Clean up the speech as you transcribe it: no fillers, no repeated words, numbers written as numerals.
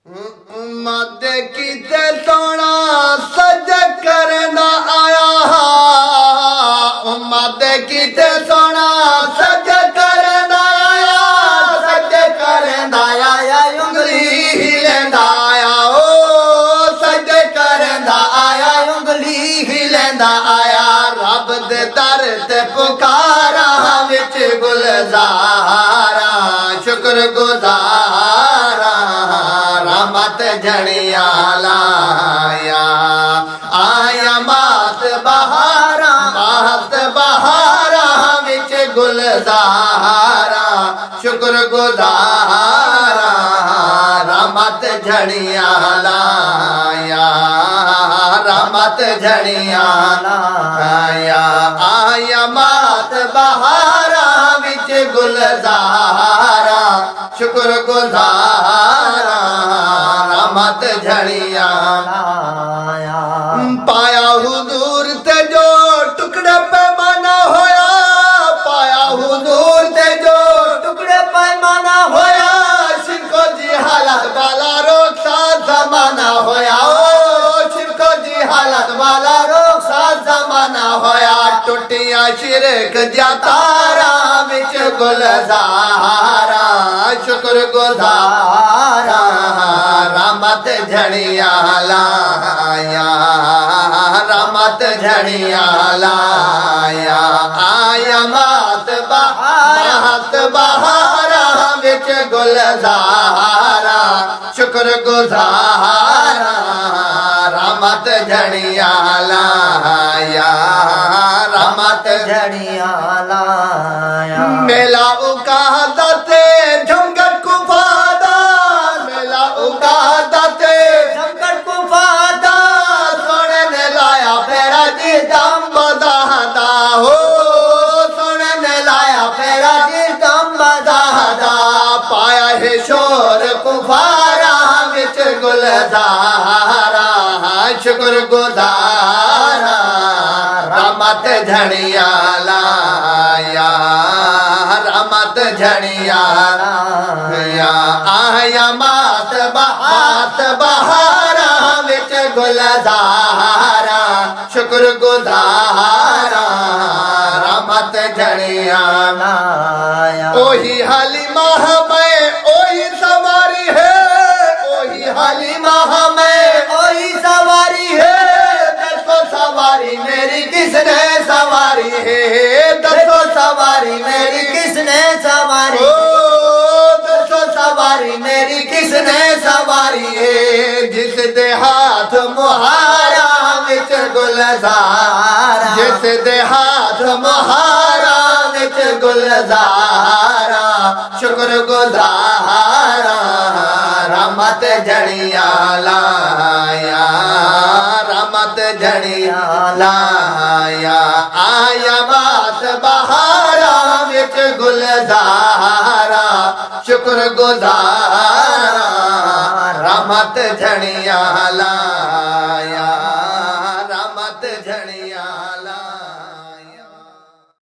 मद कीते सोना सज करना आया मद कीते सोना सज करना आया सज करना आया उंगली हिलेंदा आया ओ सज करना आया उंगली हिलेंदा आया रब दे दर ते पुकारा विच गुलजारा शुक्र गुजारा रहमत झड़िया लाया आया मात बहारा विच गुलजारा शुक्र गुजारा रहमत झड़िया लाया रहमत झड़िया लाया आया मात बहारा विच गुलजारा शुक्र गुजारा रहमत झड़िया लाया पाया हुजूर ते जो टुकड़े पैमाना होया पाया हुजूर ते जो टुकड़े पैमाना होया शिरको जी हालत वाला रोग सा जमाना होया ओ शिरको जी हालत वाला रोग सा जमाना होया टुटिया शिरक जातारा विच गुलजारा शुक्र गुजारा रहमत झड़िया लाया रहमत झड़िया लाया आया मात बहारा विच गुलजारा शुक्र गुजारा रहमत झड़िया लाया रहमत झड़िया लाया मेला उकादा ते झमकट कुफादा मेला उकादा ते झमकट कुफादा सोने ने लाया फेरा जी दम बदादा हो सोने ने लाया फेरा जी दम बदादा पाया है शोर कुफारा विच गुलजारा शुक्र गुजारा रहमत झड़िया लाया रहमत झड़िया लाया आया मात बहारा विच गुलजारा शुक्र गुजारा रहमत झड़िया लाया ओही हलीमा में ओही सवारी है ओही हलीमा में ओही सवारी है दसो सवारी मेरी किसने सवारी है दसो सवारी मेरी किसने सवारी दसो सवारी मेरी किसने सवारी है जिस दे हाथ मुहारा विच गुलजारा जिस दे हाथ मुहारा विच गुलजारा शुक्र गुजारा रहमत झड़िया लाया रहमत झड़िया लाया आया मात बहारा विच गुलजारा शुक्र गुजारा रहमत झड़िया लाया